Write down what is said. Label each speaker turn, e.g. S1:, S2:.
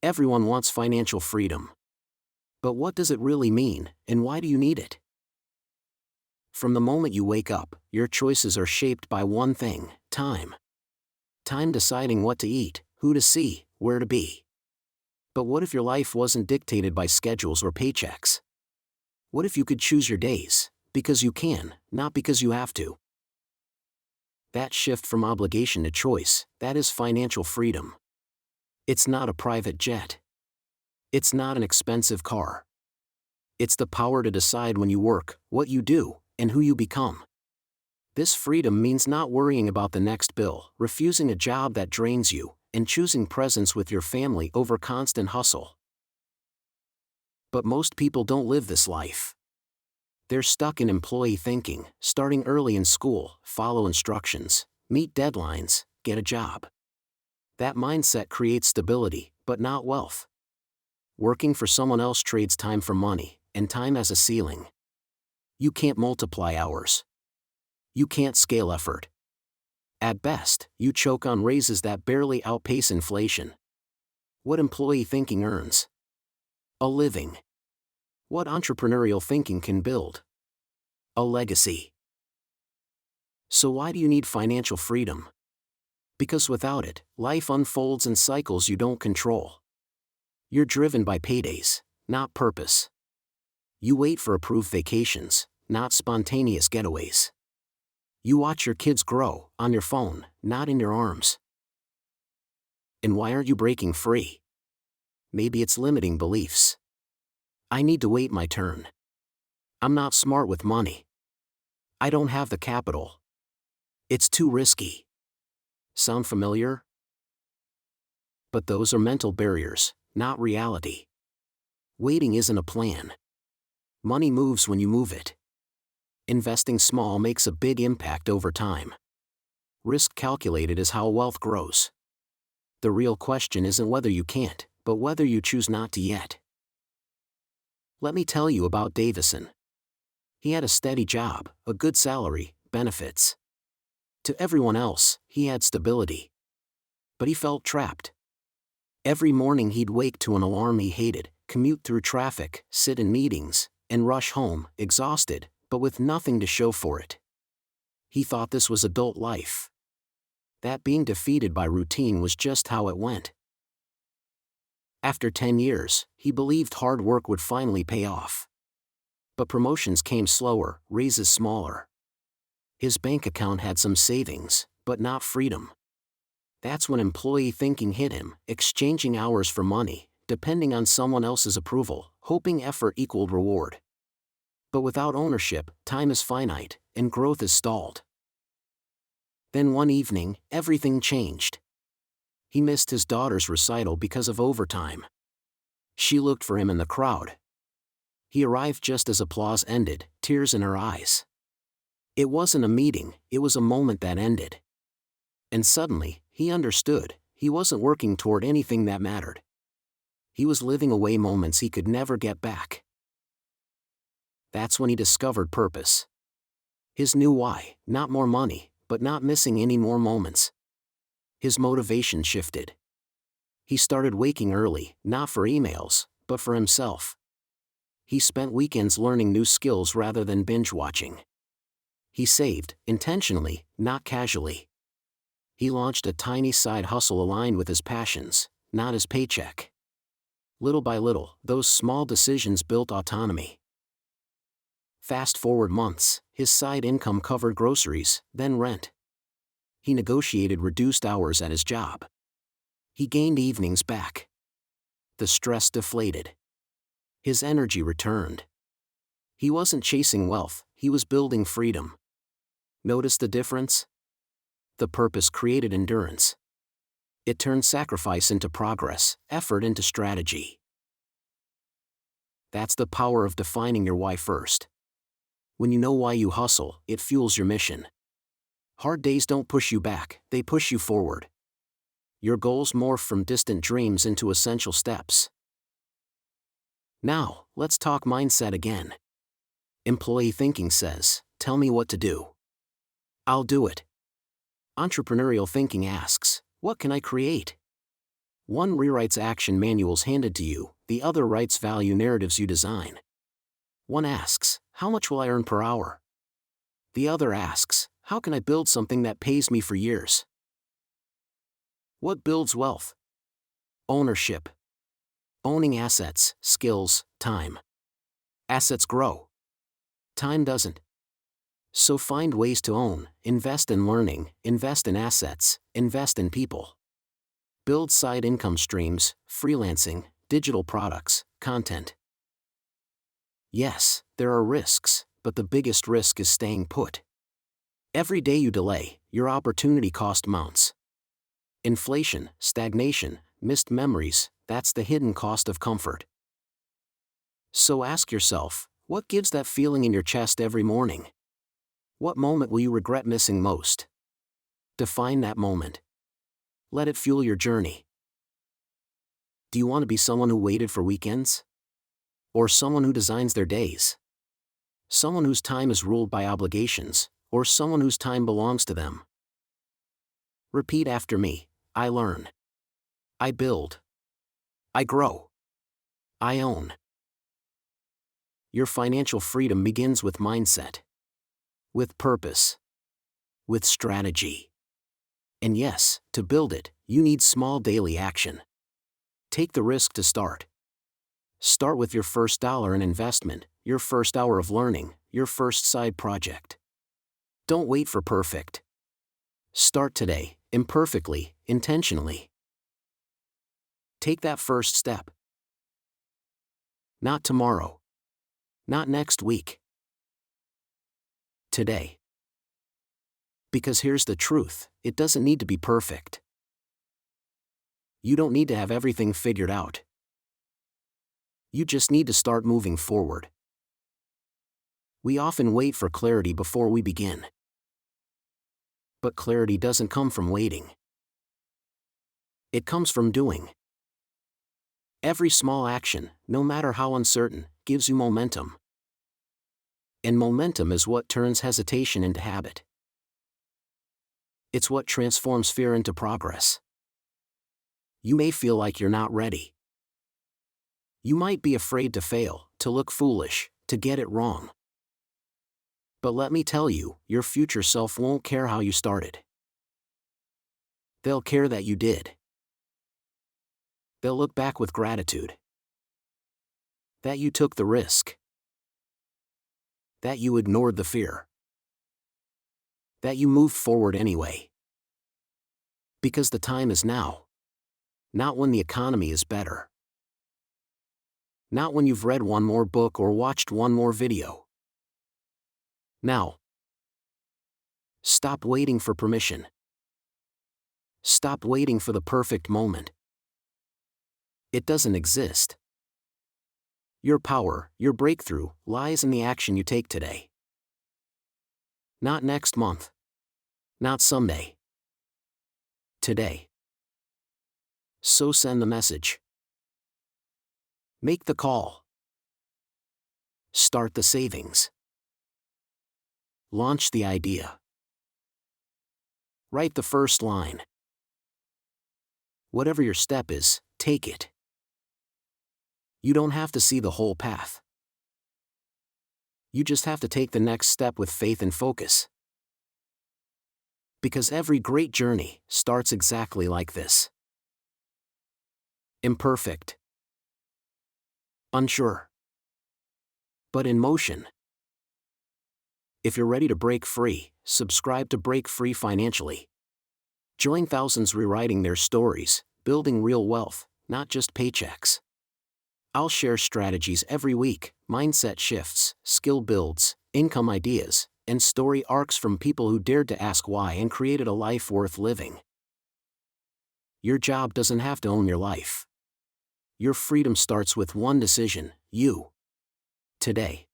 S1: Everyone wants financial freedom. But what does it really mean, and why do you need it? From the moment you wake up, your choices are shaped by one thing: time. Time deciding what to eat, who to see, where to be. But what if your life wasn't dictated by schedules or paychecks? What if you could choose your days, because you can, not because you have to? That shift from obligation to choice, that is financial freedom. It's not a private jet. It's not an expensive car. It's the power to decide when you work, what you do, and who you become. This freedom means not worrying about the next bill, refusing a job that drains you, and choosing presence with your family over constant hustle. But most people don't live this life. They're stuck in employee thinking, starting early in school, follow instructions, meet deadlines, get a job. That mindset creates stability, but not wealth. Working for someone else trades time for money, and time has a ceiling. You can't multiply hours. You can't scale effort. At best, you choke on raises that barely outpace inflation. What employee thinking earns? A living. What entrepreneurial thinking can build? A legacy. So why do you need financial freedom? Because without it, life unfolds in cycles you don't control. You're driven by paydays, not purpose. You wait for approved vacations, not spontaneous getaways. You watch your kids grow, on your phone, not in your arms. And why aren't you breaking free? Maybe it's limiting beliefs. I need to wait my turn. I'm not smart with money. I don't have the capital. It's too risky. Sound familiar? But those are mental barriers, not reality. Waiting isn't a plan. Money moves when you move it. Investing small makes a big impact over time. Risk calculated is how wealth grows. The real question isn't whether you can't, but whether you choose not to yet. Let me tell you about Davison. He had a steady job, a good salary, benefits. To everyone else, he had stability. But he felt trapped. Every morning he'd wake to an alarm he hated, commute through traffic, sit in meetings, and rush home, exhausted, but with nothing to show for it. He thought this was adult life. That being defeated by routine was just how it went. After 10 years, he believed hard work would finally pay off. But promotions came slower, raises smaller. His bank account had some savings, but not freedom. That's when employee thinking hit him, exchanging hours for money, depending on someone else's approval, hoping effort equaled reward. But without ownership, time is finite, and growth is stalled. Then one evening, everything changed. He missed his daughter's recital because of overtime. She looked for him in the crowd. He arrived just as applause ended, tears in her eyes. It wasn't a meeting, it was a moment that ended. And suddenly, he understood, he wasn't working toward anything that mattered. He was living away moments he could never get back. That's when he discovered purpose. His new why, not more money, but not missing any more moments. His motivation shifted. He started waking early, not for emails, but for himself. He spent weekends learning new skills rather than binge watching. He saved, intentionally, not casually. He launched a tiny side hustle aligned with his passions, not his paycheck. Little by little, those small decisions built autonomy. Fast forward months, his side income covered groceries, then rent. He negotiated reduced hours at his job. He gained evenings back. The stress deflated. His energy returned. He wasn't chasing wealth, he was building freedom. Notice the difference? The purpose created endurance. It turned sacrifice into progress, effort into strategy. That's the power of defining your why first. When you know why you hustle, it fuels your mission. Hard days don't push you back, they push you forward. Your goals morph from distant dreams into essential steps. Now, let's talk mindset again. Employee thinking says, tell me what to do. I'll do it. Entrepreneurial thinking asks, what can I create? One rewrites action manuals handed to you, the other writes value narratives you design. One asks, how much will I earn per hour? The other asks, how can I build something that pays me for years? What builds wealth? Ownership. Owning assets, skills, time. Assets grow. Time doesn't. So find ways to own, invest in learning, invest in assets, invest in people. Build side income streams, freelancing, digital products, content. Yes, there are risks, but the biggest risk is staying put. Every day you delay, your opportunity cost mounts. Inflation, stagnation, missed memories, that's the hidden cost of comfort. So ask yourself, what gives that feeling in your chest every morning? What moment will you regret missing most? Define that moment. Let it fuel your journey. Do you want to be someone who waited for weekends? Or someone who designs their days? Someone whose time is ruled by obligations, or someone whose time belongs to them? Repeat after me. I learn. I build. I grow. I own. Your financial freedom begins with mindset. With purpose. With strategy. And yes, to build it, you need small daily action. Take the risk to start. Start with your first dollar in investment, your first hour of learning, your first side project. Don't wait for perfect. Start today, imperfectly, intentionally. Take that first step. Not tomorrow. Not next week. Today. Because here's the truth, it doesn't need to be perfect. You don't need to have everything figured out. You just need to start moving forward. We often wait for clarity before we begin. But clarity doesn't come from waiting. It comes from doing. Every small action, no matter how uncertain, gives you momentum. And momentum is what turns hesitation into habit. It's what transforms fear into progress. You may feel like you're not ready. You might be afraid to fail, to look foolish, to get it wrong. But let me tell you, your future self won't care how you started. They'll care that you did. They'll look back with gratitude. That you took the risk. That you ignored the fear. That you moved forward anyway. Because the time is now. Not when the economy is better. Not when you've read one more book or watched one more video. Now. Stop waiting for permission. Stop waiting for the perfect moment. It doesn't exist. Your power, your breakthrough, lies in the action you take today. Not next month. Not someday. Today. So send the message. Make the call. Start the savings. Launch the idea. Write the first line. Whatever your step is, take it. You don't have to see the whole path. You just have to take the next step with faith and focus. Because every great journey starts exactly like this. Imperfect. Unsure. But in motion. If you're ready to break free, subscribe to Break Free Financially. Join thousands rewriting their stories, building real wealth, not just paychecks. I'll share strategies every week, mindset shifts, skill builds, income ideas, and story arcs from people who dared to ask why and created a life worth living. Your job doesn't have to own your life. Your freedom starts with one decision, you. Today.